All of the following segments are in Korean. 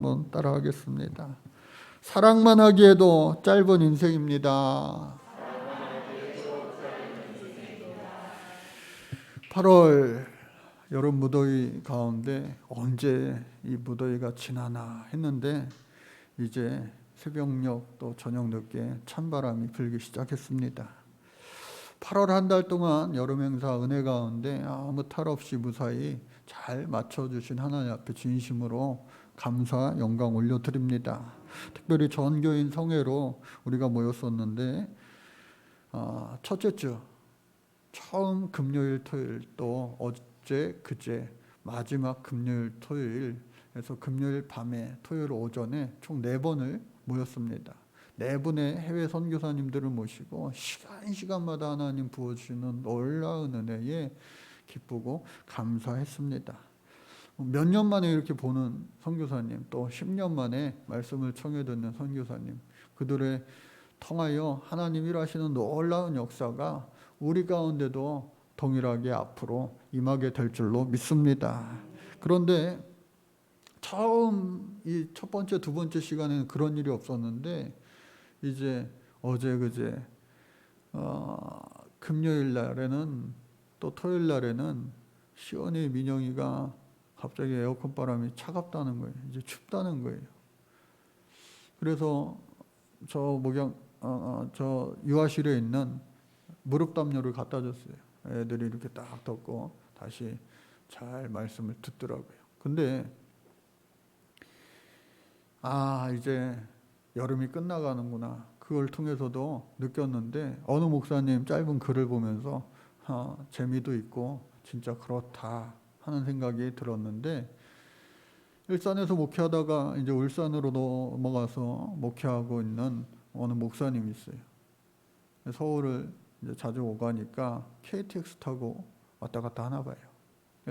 한번 따라하겠습니다. 사랑만 하기에도 짧은 인생입니다. 8월 여름 무더위 가운데 언제 이 무더위가 지나나 했는데 이제 새벽녘 또 저녁 늦게 찬바람이 불기 시작했습니다. 8월 한 달 동안 여름 행사 은혜 가운데 아무 탈 없이 무사히 잘 맞춰주신 하나님 앞에 진심으로 감사 영광 올려드립니다. 특별히 전교인 성회로 우리가 모였었는데 첫째 주 처음 금요일 토요일 또 어제 그제 마지막 금요일 토요일 그래서 금요일 밤에 토요일 오전에 총 4번을 모였습니다. 4분의 해외 선교사님들을 모시고 시간마다 하나님 부어주시는 놀라운 은혜에 기쁘고 감사했습니다. 몇 년 만에 이렇게 보는 선교사님, 또 10년 만에 말씀을 청해 듣는 선교사님, 그들의 통하여 하나님 일하시는 놀라운 역사가 우리 가운데도 동일하게 앞으로 임하게 될 줄로 믿습니다. 그런데 처음 이 첫 번째, 두 번째 시간에는 그런 일이 없었는데 이제 어제 그제 금요일 날에는 또 토요일 날에는 시온이 민영이가 갑자기 에어컨 바람이 차갑다는 거예요. 이제 춥다는 거예요. 그래서 저 저 유아실에 있는 무릎 담요를 갖다 줬어요. 애들이 이렇게 딱 덮고 다시 잘 말씀을 듣더라고요. 근데 이제 여름이 끝나가는구나. 그걸 통해서도 느꼈는데 어느 목사님 짧은 글을 보면서 재미도 있고 진짜 그렇다 하는 생각이 들었는데 일산에서 목회하다가 이제 울산으로 넘어가서 목회하고 있는 어느 목사님이 있어요. 서울을 이제 자주 오가니까 KTX 타고 왔다 갔다 하나 봐요.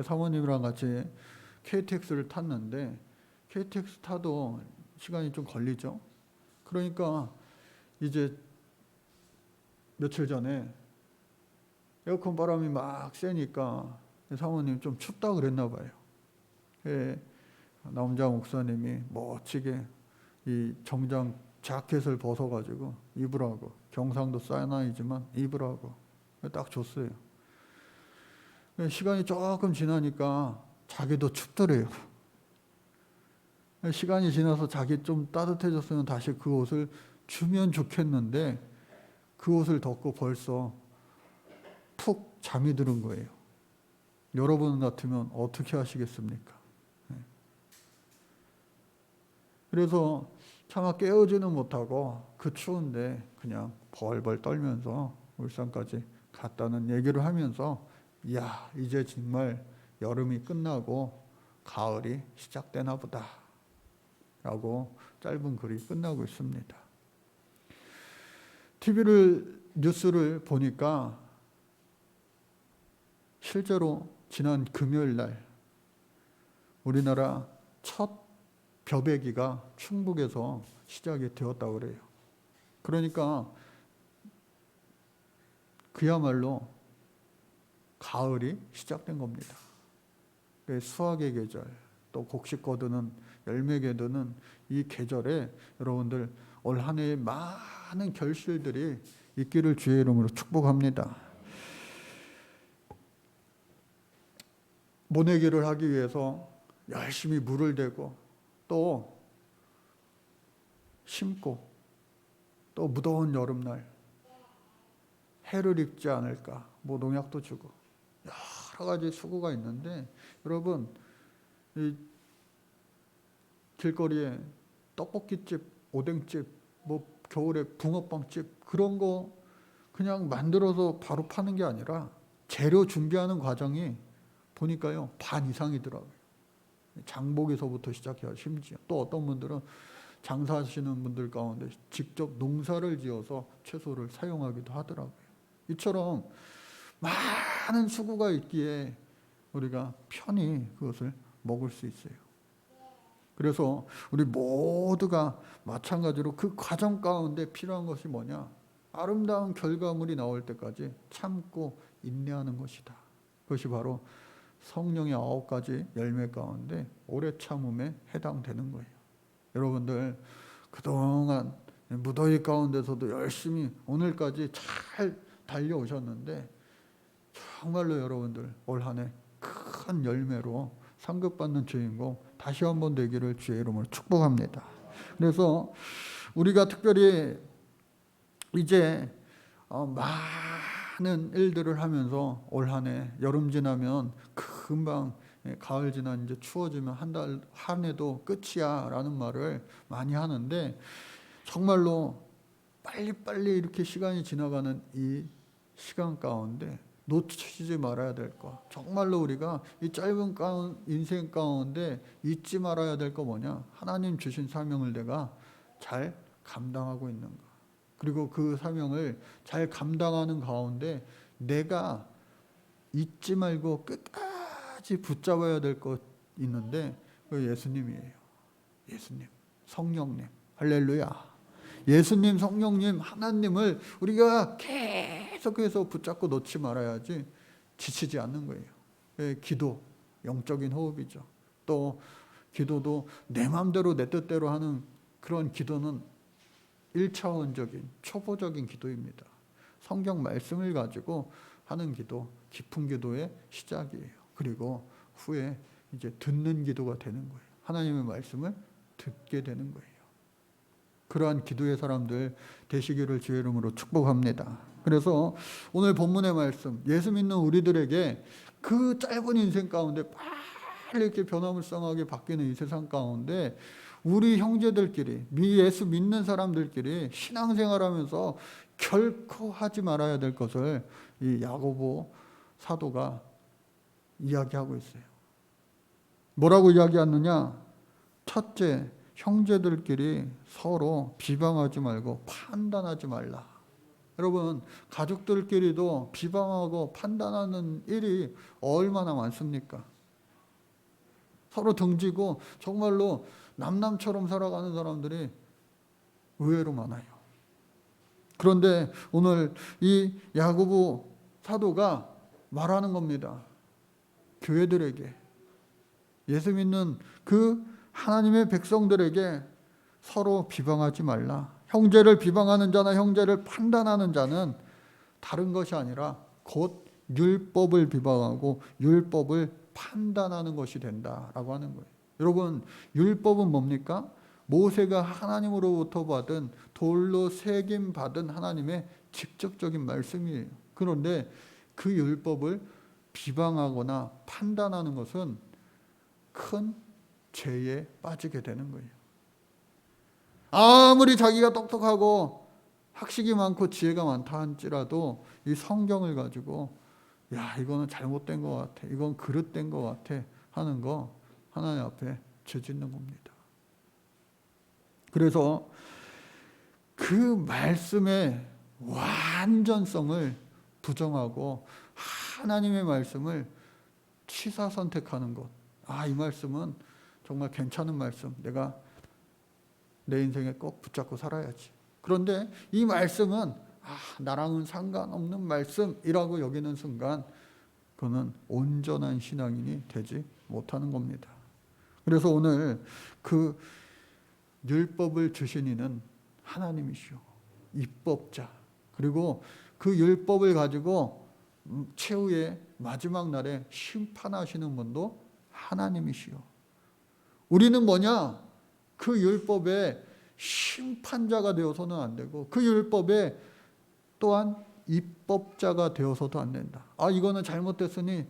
사모님이랑 같이 KTX를 탔는데 KTX 타도 시간이 좀 걸리죠. 그러니까 이제 며칠 전에 에어컨 바람이 막 세니까 사모님 좀 춥다 그랬나 봐요. 남자 목사님이 멋지게 이 정장 자켓을 벗어가지고 입으라고, 경상도 사나이지만 입으라고 딱 줬어요. 시간이 조금 지나니까 자기도 춥더래요. 시간이 지나서 자기 좀 따뜻해졌으면 다시 그 옷을 주면 좋겠는데 그 옷을 덮고 벌써 푹 잠이 드는 거예요. 여러분 같으면 어떻게 하시겠습니까? 그래서 차마 깨우지는 못하고 그 추운데 그냥 벌벌 떨면서 울산까지 갔다는 얘기를 하면서 이야 이제 정말 여름이 끝나고 가을이 시작되나 보다 라고 짧은 글이 끝나고 있습니다. 뉴스를 보니까 실제로 지난 금요일 날 우리나라 첫 벼베기가 충북에서 시작이 되었다고 그래요. 그러니까 그야말로 가을이 시작된 겁니다. 수확의 계절, 또 곡식 거두는 열매 거두는 이 계절에 여러분들 올 한 해에 많은 결실들이 있기를 주의 이름으로 축복합니다. 모내기를 하기 위해서 열심히 물을 대고 또 심고 또 무더운 여름날 해를 입지 않을까 뭐 농약도 주고 여러 가지 수고가 있는데 여러분 이 길거리에 떡볶이집, 오뎅집, 뭐 겨울에 붕어빵집 그런 거 그냥 만들어서 바로 파는 게 아니라 재료 준비하는 과정이 보니까요 반 이상이더라고요. 장보기서부터 시작해요. 심지어 또 어떤 분들은 장사하시는 분들 가운데 직접 농사를 지어서 채소를 사용하기도 하더라고요. 이처럼 많은 수고가 있기에 우리가 편히 그것을 먹을 수 있어요. 그래서 우리 모두가 마찬가지로 그 과정 가운데 필요한 것이 뭐냐? 아름다운 결과물이 나올 때까지 참고 인내하는 것이다. 그것이 바로 성령의 9가지 열매 가운데 오래 참음에 해당되는 거예요. 여러분들 그동안 무더위 가운데서도 열심히 오늘까지 잘 달려오셨는데 정말로 여러분들 올 한 해 큰 열매로 상급받는 주인공 다시 한번 되기를 주의 이름으로 축복합니다. 그래서 우리가 특별히 이제 많은 일들을 하면서 올 한 해 여름 지나면 금방 가을 지나 이제 추워지면 한 해도 끝이야 라는 말을 많이 하는데 정말로 빨리빨리 이렇게 시간이 지나가는 이 시간 가운데 놓치지 말아야 될 거, 정말로 우리가 이 짧은 인생 가운데 잊지 말아야 될 거 뭐냐, 하나님 주신 사명을 내가 잘 감당하고 있는가, 그리고 그 사명을 잘 감당하는 가운데 내가 잊지 말고 끝까지 붙잡아야 될 것 있는데 그 예수님이에요. 예수님, 성령님, 할렐루야. 예수님, 성령님, 하나님을 우리가 계속해서 붙잡고 놓지 말아야지 지치지 않는 거예요. 기도, 영적인 호흡이죠. 또 기도도 내 마음대로 내 뜻대로 하는 그런 기도는 1차원적인 초보적인 기도입니다. 성경 말씀을 가지고 하는 기도, 깊은 기도의 시작이에요. 그리고 후에 이제 듣는 기도가 되는 거예요. 하나님의 말씀을 듣게 되는 거예요. 그러한 기도의 사람들 되시기를 주의 이름으로 축복합니다. 그래서 오늘 본문의 말씀, 예수 믿는 우리들에게 그 짧은 인생 가운데 빨리 이렇게 변화무쌍하게 바뀌는 이 세상 가운데 우리 형제들끼리, 예수 믿는 사람들끼리 신앙생활하면서 결코 하지 말아야 될 것을 이 야고보 사도가 이야기하고 있어요. 뭐라고 이야기하느냐? 첫째, 형제들끼리 서로 비방하지 말고 판단하지 말라. 여러분, 가족들끼리도 비방하고 판단하는 일이 얼마나 많습니까? 서로 등지고 정말로 남남처럼 살아가는 사람들이 의외로 많아요. 그런데 오늘 이 야고보 사도가 말하는 겁니다. 교회들에게, 예수 믿는 그 하나님의 백성들에게 서로 비방하지 말라. 형제를 비방하는 자나 형제를 판단하는 자는 다른 것이 아니라 곧 율법을 비방하고 율법을 판단하는 것이 된다라고 하는 거예요. 여러분, 율법은 뭡니까? 모세가 하나님으로부터 받은, 돌로 새김 받은 하나님의 직접적인 말씀이에요. 그런데 그 율법을 비방하거나 판단하는 것은 큰 죄에 빠지게 되는 거예요. 아무리 자기가 똑똑하고 학식이 많고 지혜가 많다 할지라도 이 성경을 가지고 야, 이거는 잘못된 것 같아, 이건 그릇된 것 같아 하는 거 하나님 앞에 죄 짓는 겁니다. 그래서 그 말씀의 완전성을 부정하고 하나님의 말씀을 취사 선택하는 것, 이 말씀은 정말 괜찮은 말씀, 내가 내 인생에 꼭 붙잡고 살아야지. 그런데 이 말씀은 나랑은 상관없는 말씀이라고 여기는 순간 그는 온전한 신앙인이 되지 못하는 겁니다. 그래서 오늘 그 율법을 주신 이는 하나님이시오, 입법자, 그리고 그 율법을 가지고 최후의 마지막 날에 심판하시는 분도 하나님이시오. 우리는 뭐냐? 그 율법의 심판자가 되어서는 안 되고 그 율법에 또한 입법자가 되어서도 안 된다. 이거는 잘못됐으니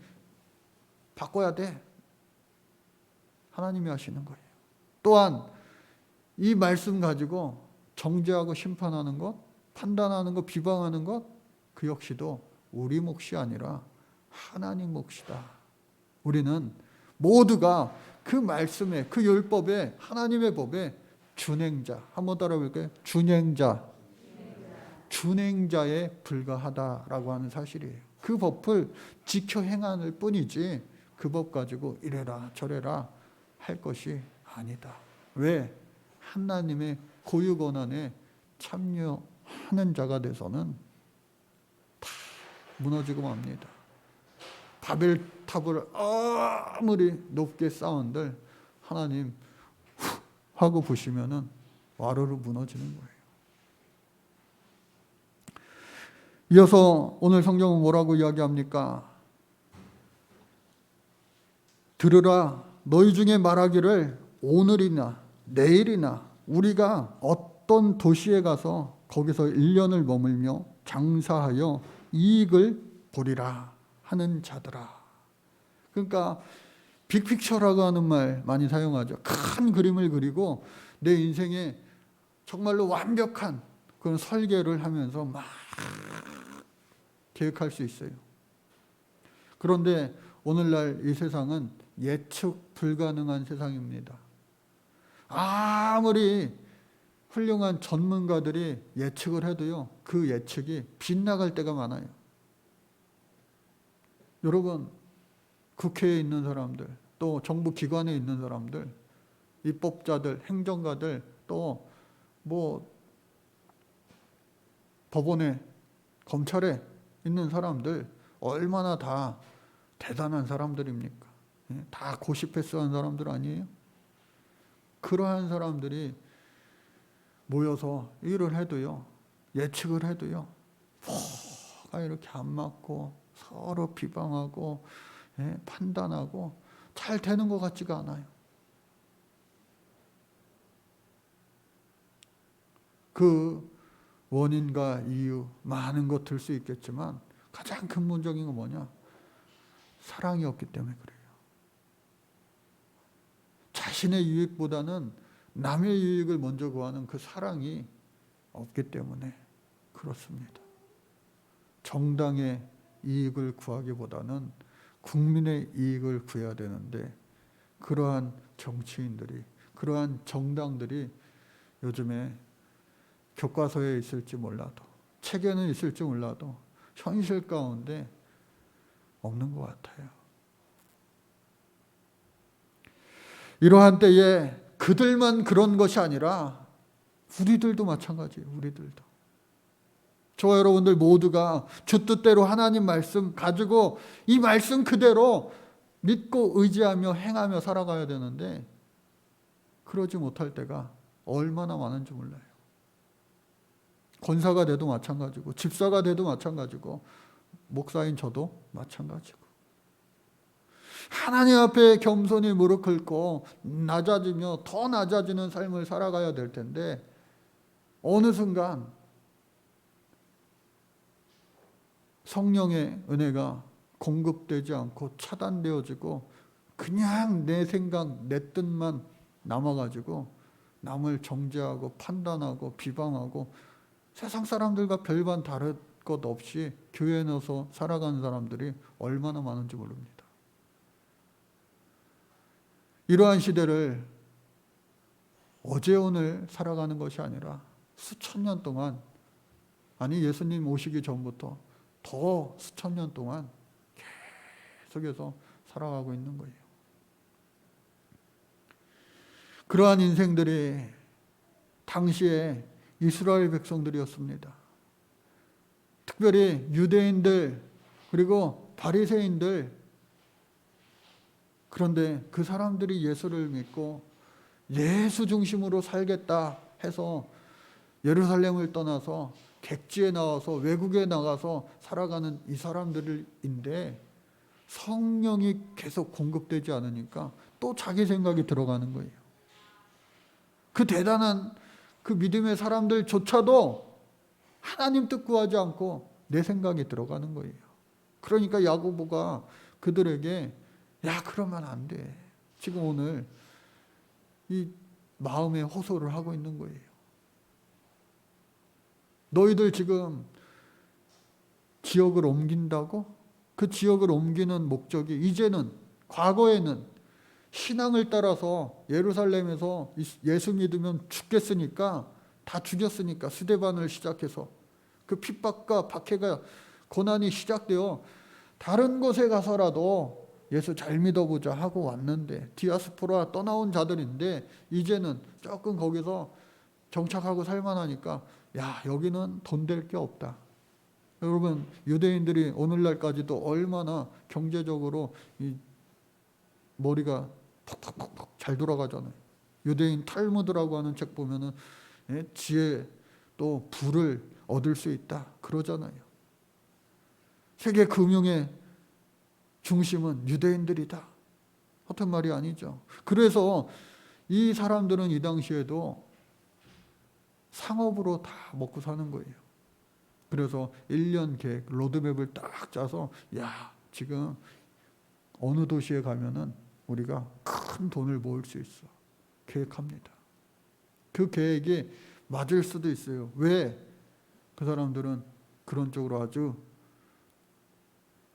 바꿔야 돼. 하나님이 하시는 거예요. 또한 이 말씀 가지고 정죄하고 심판하는 것, 판단하는 것, 비방하는 것, 그 역시도 우리 몫이 아니라 하나님 몫이다. 우리는 모두가 그 말씀에, 그 율법에, 하나님의 법에 준행자, 한번 따라 볼까요? 준행자에 불과하다라고 하는 사실이에요. 그 법을 지켜 행할 뿐이지 그 법 가지고 이래라 저래라 할 것이 아니다. 왜? 하나님의 고유 권한에 참여하는 자가 돼서는 다 무너지고 맙니다. 바벨탑을 아무리 높게 쌓은들 하나님 하고 보시면은 와르르 무너지는 거예요. 이어서 오늘 성경은 뭐라고 이야기합니까? 들으라, 너희 중에 말하기를 오늘이나 내일이나 우리가 어떤 도시에 가서 거기서 1년을 머물며 장사하여 이익을 보리라 하는 자들아. 그러니까 빅픽처라고 하는 말 많이 사용하죠. 큰 그림을 그리고 내 인생에 정말로 완벽한 그런 설계를 하면서 막 계획할 수 있어요. 그런데 오늘날 이 세상은 예측 불가능한 세상입니다. 아무리 훌륭한 전문가들이 예측을 해도요, 그 예측이 빗나갈 때가 많아요. 여러분, 국회에 있는 사람들, 또 정부 기관에 있는 사람들, 입법자들, 행정가들, 또 뭐 법원에, 검찰에 있는 사람들 얼마나 다 대단한 사람들입니까? 다 고시 패스한 사람들 아니에요? 그러한 사람들이 모여서 일을 해도요, 예측을 해도요, 뭐가 이렇게 안 맞고 서로 비방하고 판단하고 잘 되는 것 같지가 않아요. 그 원인과 이유 많은 것 들 수 있겠지만 가장 근본적인 건 뭐냐? 사랑이 없기 때문에 그래요. 자신의 유익보다는 남의 유익을 먼저 구하는 그 사랑이 없기 때문에 그렇습니다. 정당의 이익을 구하기보다는 국민의 이익을 구해야 되는데, 그러한 정치인들이, 그러한 정당들이 요즘에 교과서에 있을지 몰라도, 책에는 있을지 몰라도 현실 가운데 없는 것 같아요. 이러한 때에 그들만 그런 것이 아니라 우리들도 마찬가지예요. 우리들도. 저와 여러분들 모두가 주 뜻대로 하나님 말씀 가지고 이 말씀 그대로 믿고 의지하며 행하며 살아가야 되는데, 그러지 못할 때가 얼마나 많은지 몰라요. 권사가 돼도 마찬가지고, 집사가 돼도 마찬가지고, 목사인 저도 마찬가지고. 하나님 앞에 겸손히 무릎 꿇고 낮아지며 더 낮아지는 삶을 살아가야 될 텐데, 어느 순간 성령의 은혜가 공급되지 않고 차단되어지고 그냥 내 생각, 내 뜻만 남아가지고 남을 정죄하고 판단하고 비방하고 세상 사람들과 별반 다를 것 없이 교회에 넣어서 살아가는 사람들이 얼마나 많은지 모릅니다. 이러한 시대를 어제 오늘 살아가는 것이 아니라 수천 년 동안, 아니 예수님 오시기 전부터 더 수천 년 동안 계속해서 살아가고 있는 거예요. 그러한 인생들이 당시에 이스라엘 백성들이었습니다. 특별히 유대인들 그리고 바리새인들. 그런데 그 사람들이 예수를 믿고 예수 중심으로 살겠다 해서 예루살렘을 떠나서 객지에 나와서 외국에 나가서 살아가는 이 사람들인데, 성령이 계속 공급되지 않으니까 또 자기 생각이 들어가는 거예요. 그 대단한 그 믿음의 사람들조차도 하나님 뜻 구하지 않고 내 생각이 들어가는 거예요. 그러니까 야고보가 그들에게 야, 그러면 안 돼. 지금 오늘 이 마음에 호소를 하고 있는 거예요. 너희들 지금 지역을 옮긴다고? 그 지역을 옮기는 목적이 이제는, 과거에는 신앙을 따라서 예루살렘에서 예수 믿으면 죽겠으니까 다 죽였으니까, 스데반을 시작해서 그 핍박과 박해가, 고난이 시작되어 다른 곳에 가서라도 예수 잘 믿어보자 하고 왔는데, 디아스포라 떠나온 자들인데 이제는 조금 거기서 정착하고 살만하니까 야, 여기는 돈 될 게 없다. 여러분, 유대인들이 오늘날까지도 얼마나 경제적으로 이 머리가 팍팍팍팍 잘 돌아가잖아요. 유대인 탈무드라고 하는 책 보면은 지혜 또 부를 얻을 수 있다 그러잖아요. 세계 금융의 중심은 유대인들이다. 허튼 말이 아니죠. 그래서 이 사람들은 이 당시에도 상업으로 다 먹고 사는 거예요. 그래서 1년 계획, 로드맵을 딱 짜서 지금 어느 도시에 가면은 우리가 큰 돈을 모을 수 있어. 계획합니다. 그 계획이 맞을 수도 있어요. 왜? 그 사람들은 그런 쪽으로 아주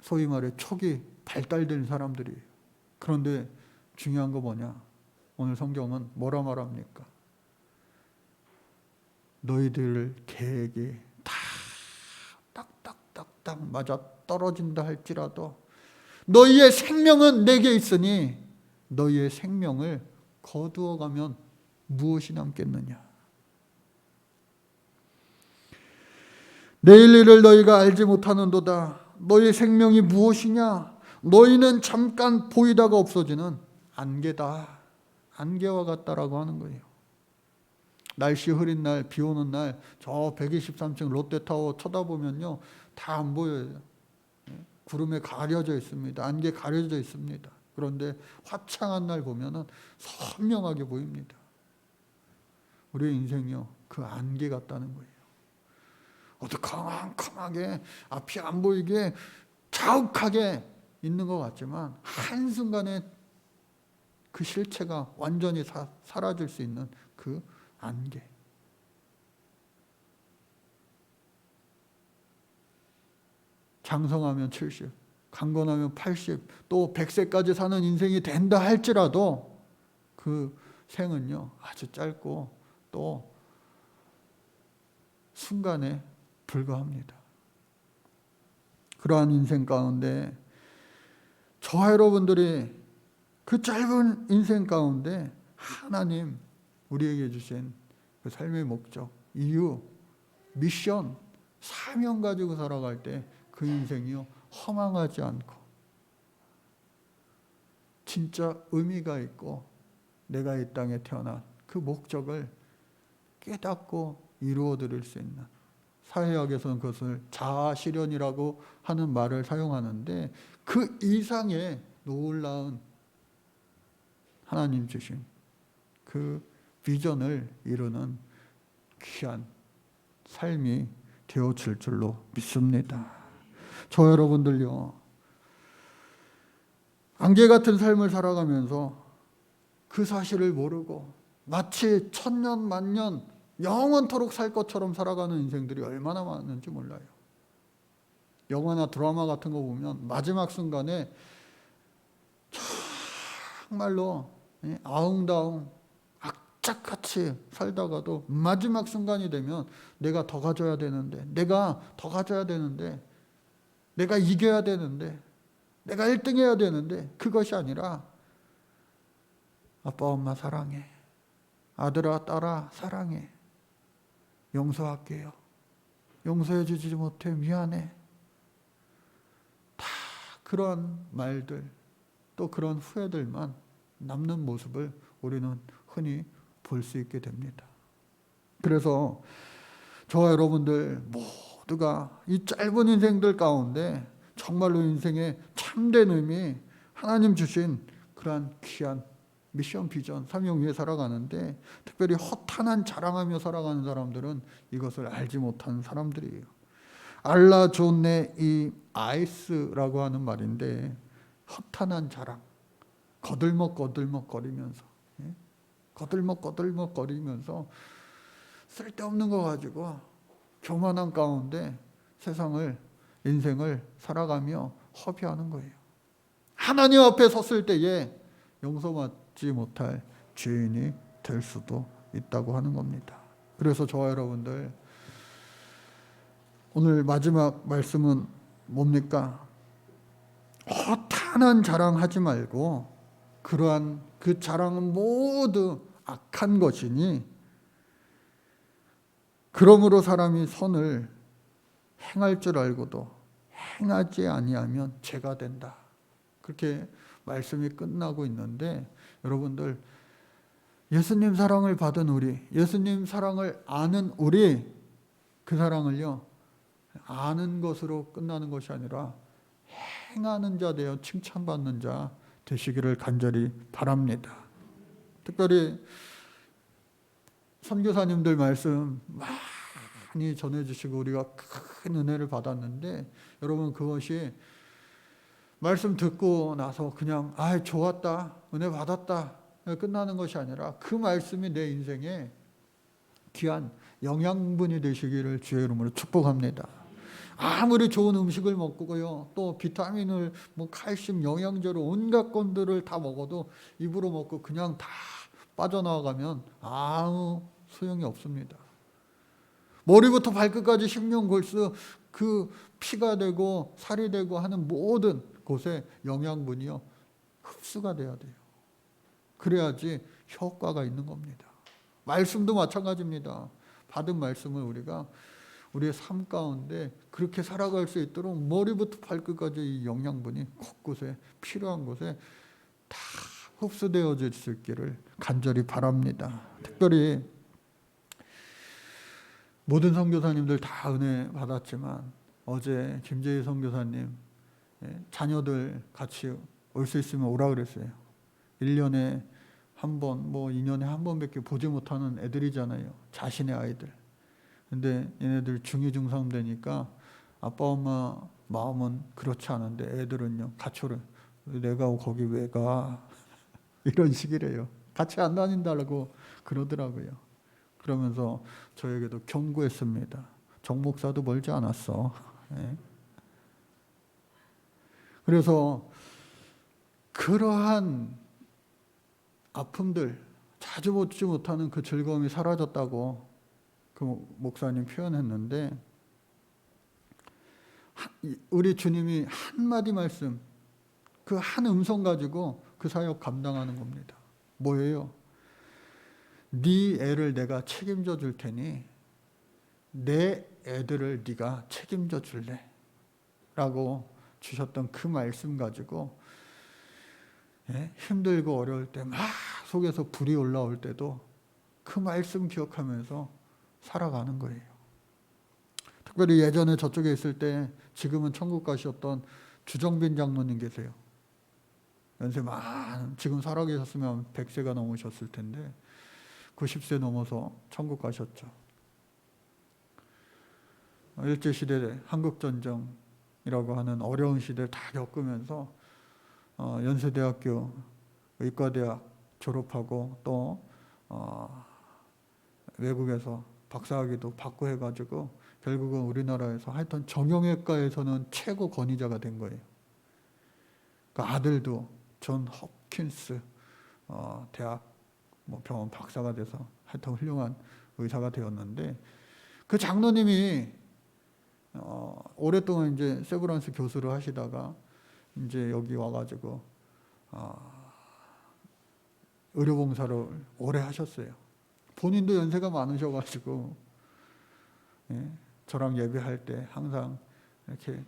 소위 말해 촉이 발달된 사람들이에요. 그런데 중요한 거 뭐냐? 오늘 성경은 뭐라 말합니까? 너희들 계획이 다 딱딱딱딱 맞아 떨어진다 할지라도 너희의 생명은 내게 있으니 너희의 생명을 거두어가면 무엇이 남겠느냐? 내일 일을 너희가 알지 못하는도다. 너희의 생명이 무엇이냐? 너희는 잠깐 보이다가 없어지는 안개다. 안개와 같다라고 하는 거예요. 날씨 흐린 날, 비 오는 날, 저 123층 롯데타워 쳐다보면요, 다 안 보여요. 구름에 가려져 있습니다. 안개 가려져 있습니다. 그런데 화창한 날 보면은 선명하게 보입니다. 우리의 인생이요, 그 안개 같다는 거예요. 어두컴컴하게 앞이 안 보이게 자욱하게 있는 것 같지만 한순간에 그 실체가 완전히 사라질 수 있는 그 안개. 장성하면 70, 강건하면 80, 또 100세까지 사는 인생이 된다 할지라도 그 생은요 아주 짧고 또 순간에 불과합니다. 그러한 인생 가운데 저와 여러분들이 그 짧은 인생 가운데 하나님 우리에게 주신 그 삶의 목적, 이유, 미션, 사명 가지고 살아갈 때 그 인생이요 허망하지 않고 진짜 의미가 있고 내가 이 땅에 태어난 그 목적을 깨닫고 이루어 드릴 수 있는, 사회학에서는 그것을 자아실현이라고 하는 말을 사용하는데 그 이상의 놀라운 하나님 주신 그 비전을 이루는 귀한 삶이 되어질 줄로 믿습니다. 저 여러분들요, 안개 같은 삶을 살아가면서 그 사실을 모르고 마치 천년 만년 영원토록 살 것처럼 살아가는 인생들이 얼마나 많은지 몰라요. 영화나 드라마 같은 거 보면 마지막 순간에 정말로 아웅다웅 악착같이 살다가도 마지막 순간이 되면 내가 더 가져야 되는데, 내가 더 가져야 되는데, 내가 이겨야 되는데, 내가 1등 해야 되는데, 그것이 아니라 아빠 엄마 사랑해, 아들아 딸아 사랑해, 용서할게요, 용서해 주지 못해 미안해, 다 그런 말들 또 그런 후회들만 남는 모습을 우리는 흔히 볼 수 있게 됩니다. 그래서 저와 여러분들 모두가 이 짧은 인생들 가운데 정말로 인생의 참된 의미, 하나님 주신 그러한 귀한 미션, 비전, 사명 위에 살아가는데 특별히 허탄한 자랑하며 살아가는 사람들은 이것을 알지 못하는 사람들이에요. 알라 존네 이 아이스라고 하는 말인데 허탄한 자랑, 거들먹거리면서 거들먹거리면서 쓸데없는 거 가지고 교만한 가운데 세상을, 인생을 살아가며 허비하는 거예요. 하나님 앞에 섰을 때에 용서받지 못할 죄인이 될 수도 있다고 하는 겁니다. 그래서 저와 여러분들 오늘 마지막 말씀은 뭡니까? 허탄한 자랑하지 말고 그러한 그 자랑은 모두 악한 것이니 그러므로 사람이 선을 행할 줄 알고도 행하지 아니하면 죄가 된다. 그렇게 말씀이 끝나고 있는데 여러분들 예수님 사랑을 받은 우리, 예수님 사랑을 아는 우리, 그 사랑을요, 아는 것으로 끝나는 것이 아니라 행하는 자 되어 칭찬받는 자 되시기를 간절히 바랍니다. 특별히 선교사님들 말씀 많이 전해주시고 우리가 큰 은혜를 받았는데, 여러분 그것이 말씀 듣고 나서 그냥 좋았다, 은혜 받았다 끝나는 것이 아니라 그 말씀이 내 인생에 귀한 영양분이 되시기를 주의 이름으로 축복합니다. 아무리 좋은 음식을 먹고요, 또 비타민을 칼슘, 영양제로 온갖 것들을 다 먹어도 입으로 먹고 그냥 다 빠져나가면 아무 소용이 없습니다. 머리부터 발끝까지 십년골수 그 피가 되고 살이 되고 하는 모든 곳에 영양분이요, 흡수가 돼야 돼요. 그래야지 효과가 있는 겁니다. 말씀도 마찬가지입니다. 받은 말씀을 우리가 우리의 삶 가운데 그렇게 살아갈 수 있도록 머리부터 발끝까지 이 영양분이 곳곳에 필요한 곳에 다 흡수되어질 수 있기를 간절히 바랍니다. 특별히 모든 선교사님들 다 은혜 받았지만 어제 김재희 선교사님 자녀들 같이 올 수 있으면 오라 그랬어요. 1년에 한 번, 2년에 한 번밖에 보지 못하는 애들이잖아요. 자신의 아이들. 근데 얘네들 중2 중3 되니까 아빠 엄마 마음은 그렇지 않은데 애들은요, 같이 오래. 내가 거기 왜 가? 이런 식이래요. 같이 안 다닌다고 그러더라고요. 그러면서 저에게도 경고했습니다. 정 목사도 멀지 않았어. 그래서 그러한 아픔들, 자주 보지 못하는 그 즐거움이 사라졌다고 그 목사님 표현했는데, 우리 주님이 한마디 말씀, 그 한 음성 가지고 그 사역 감당하는 겁니다. 뭐예요? 네 애를 내가 책임져 줄 테니 내 애들을 네가 책임져 줄래? 라고 주셨던 그 말씀 가지고 힘들고 어려울 때 막 속에서 불이 올라올 때도 그 말씀 기억하면서 살아가는 거예요. 특별히 예전에 저쪽에 있을 때 지금은 천국 가셨던 주정빈 장로님 계세요. 연세 지금 살아계셨으면 100세가 넘으셨을 텐데 90세 넘어서 천국 가셨죠. 일제시대 한국전쟁이라고 하는 어려운 시대를 다 겪으면서 연세대학교 의과대학 졸업하고 또 외국에서 박사학위도 받고 해가지고 결국은 우리나라에서 하여튼 정형외과에서는 최고 권위자가 된 거예요. 그 아들도 존 홉킨스 대학 병원 박사가 돼서 하여튼 훌륭한 의사가 되었는데, 그 장로님이 오랫동안 이제 세브란스 교수를 하시다가 이제 여기 와가지고 의료봉사를 오래 하셨어요. 본인도 연세가 많으셔가지고 저랑 예배할 때 항상 이렇게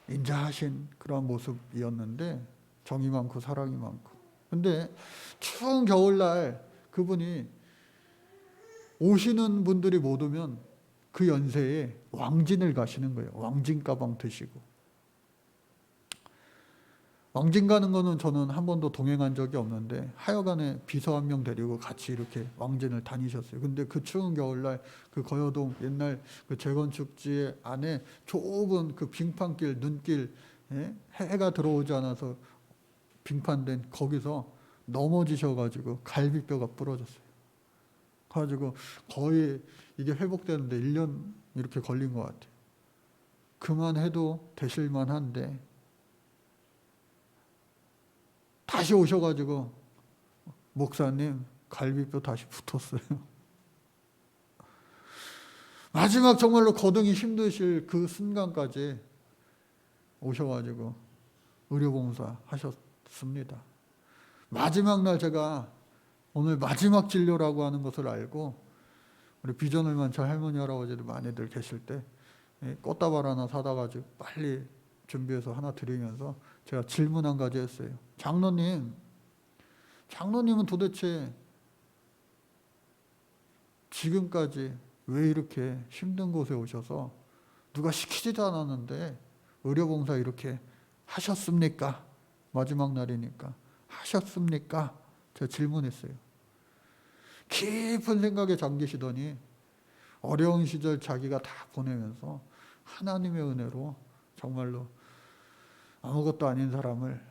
인자하신 그런 모습이었는데 정이 많고 사랑이 많고. 근데 추운 겨울날 그분이 오시는 분들이 못 오면 그 연세에 왕진을 가시는 거예요. 왕진 가방 드시고. 왕진 가는 거는 저는 한 번도 동행한 적이 없는데 하여간에 비서 한 명 데리고 같이 이렇게 왕진을 다니셨어요. 근데 그 추운 겨울날 그 거여동 옛날 그 재건축지 안에 좁은 그 빙판길, 눈길, 해가 들어오지 않아서 빙판된 거기서 넘어지셔가지고 갈비뼈가 부러졌어요. 그래가지고 거의 이게 회복되는데 1년 이렇게 걸린 것 같아요. 그만해도 되실만 한데 다시 오셔가지고 목사님 갈비뼈 다시 붙었어요. 마지막 정말로 거동이 힘드실 그 순간까지 오셔가지고 의료봉사 하셨습니다. 마지막 날 제가 오늘 마지막 진료라고 하는 것을 알고 우리 비전을 만찬 할머니 할아버지들 많이들 계실 때 꽃다발 하나 사다 가지고 빨리 준비해서 하나 드리면서 제가 질문 한 가지 했어요. 장로님은 도대체 지금까지 왜 이렇게 힘든 곳에 오셔서 누가 시키지도 않았는데 의료봉사 이렇게 하셨습니까? 마지막 날이니까 하셨습니까? 제가 질문했어요. 깊은 생각에 잠기시더니 어려운 시절 자기가 다 보내면서 하나님의 은혜로 정말로 아무것도 아닌 사람을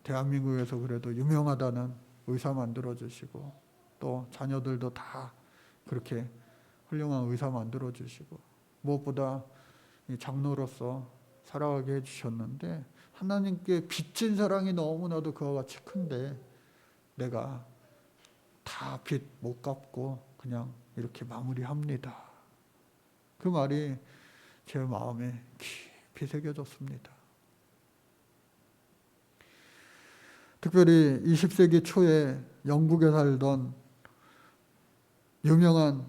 대한민국에서 그래도 유명하다는 의사 만들어주시고 또 자녀들도 다 그렇게 훌륭한 의사 만들어주시고 무엇보다 장로로서 살아가게 해주셨는데 하나님께 빚진 사랑이 너무나도 그와 같이 큰데 내가 다 빚 못 갚고 그냥 이렇게 마무리합니다. 그 말이 제 마음에 깊이 새겨졌습니다. 특별히 20세기 초에 영국에 살던 유명한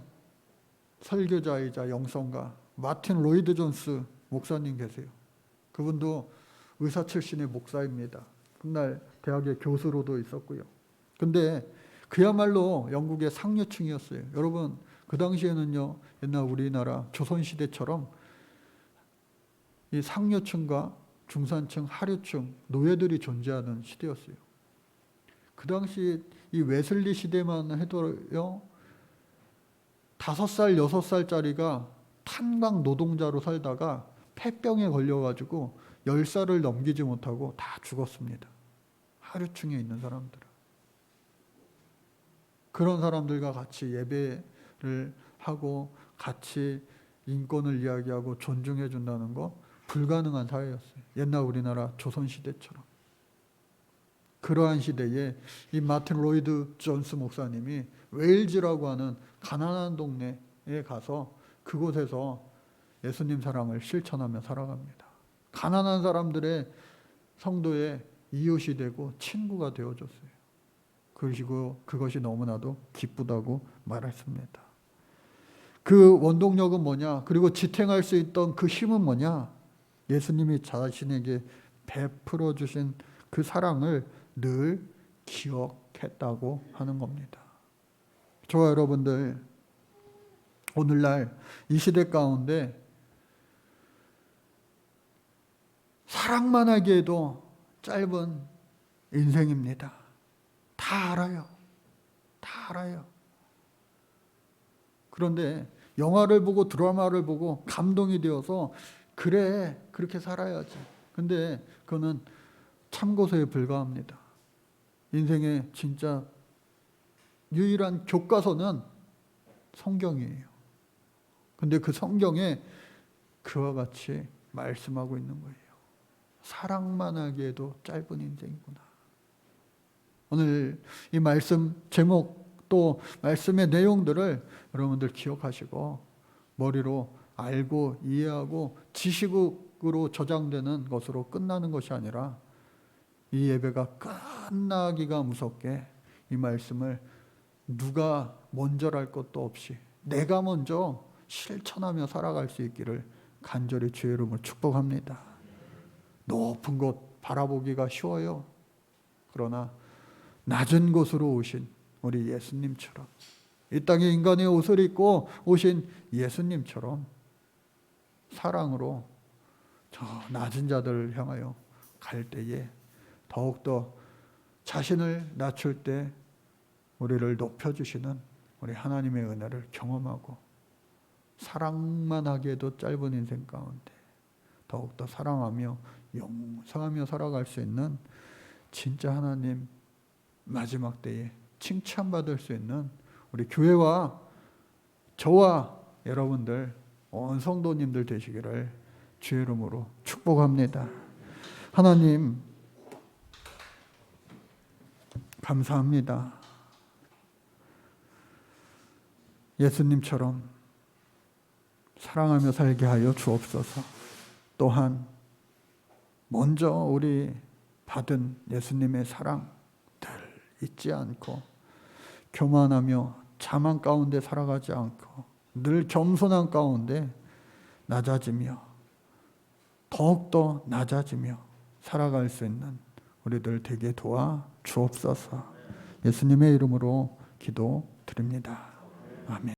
설교자이자 영성가 마틴 로이드 존스 목사님 계세요. 그분도 의사 출신의 목사입니다. 훗날 대학의 교수로도 있었고요. 근데 그야말로 영국의 상류층이었어요. 여러분 그 당시에는요, 옛날 우리나라 조선시대처럼 이 상류층과 중산층, 하류층, 노예들이 존재하는 시대였어요. 그 당시 이 웨슬리 시대만 해도요, 5살, 6살짜리가 탄광 노동자로 살다가 폐병에 걸려가지고 10살을 넘기지 못하고 다 죽었습니다. 하류층에 있는 사람들은. 그런 사람들과 같이 예배를 하고 같이 인권을 이야기하고 존중해 준다는 거 불가능한 사회였어요. 옛날 우리나라 조선시대처럼. 그러한 시대에 이 마틴 로이드 존스 목사님이 웨일즈라고 하는 가난한 동네에 가서 그곳에서 예수님 사랑을 실천하며 살아갑니다. 가난한 사람들의 성도의 이웃이 되고 친구가 되어줬어요. 그리고 그것이 너무나도 기쁘다고 말했습니다. 그 원동력은 뭐냐? 그리고 지탱할 수 있던 그 힘은 뭐냐? 예수님이 자신에게 베풀어 주신 그 사랑을 늘 기억했다고 하는 겁니다. 저와 여러분들 오늘날 이 시대 가운데 사랑만 하기에도 짧은 인생입니다. 다 알아요. 다 알아요. 그런데 영화를 보고 드라마를 보고 감동이 되어서 그래, 그렇게 살아야지. 근데 그거는 참고서에 불과합니다. 인생의 진짜 유일한 교과서는 성경이에요. 근데 그 성경에 그와 같이 말씀하고 있는 거예요. 사랑만 하기에도 짧은 인생이구나. 오늘 이 말씀 제목 또 말씀의 내용들을 여러분들 기억하시고 머리로 알고 이해하고 지식으로 저장되는 것으로 끝나는 것이 아니라 이 예배가 끝나기가 무섭게 이 말씀을 누가 먼저랄 것도 없이 내가 먼저 실천하며 살아갈 수 있기를 간절히 주의 이름으로 축복합니다. 높은 곳 바라보기가 쉬워요. 그러나 낮은 곳으로 오신 우리 예수님처럼 이 땅에 인간의 옷을 입고 오신 예수님처럼 사랑으로 저 낮은 자들을 향하여 갈 때에 더욱더 자신을 낮출 때 우리를 높여주시는 우리 하나님의 은혜를 경험하고 사랑만 하기에도 짧은 인생 가운데 더욱더 사랑하며 용서하며 살아갈 수 있는 진짜 하나님 마지막 때에 칭찬받을 수 있는 우리 교회와 저와 여러분들 온 성도님들 되시기를 주의 이름으로 축복합니다. 하나님 감사합니다. 예수님처럼 사랑하며 살게 하여 주옵소서. 또한 먼저 우리 받은 예수님의 사랑 늘 잊지 않고 교만하며 자만 가운데 살아가지 않고 늘 겸손한 가운데 낮아지며 더욱더 낮아지며 살아갈 수 있는 우리들 되게 도와 주옵소서. 예수님의 이름으로 기도드립니다. 아멘.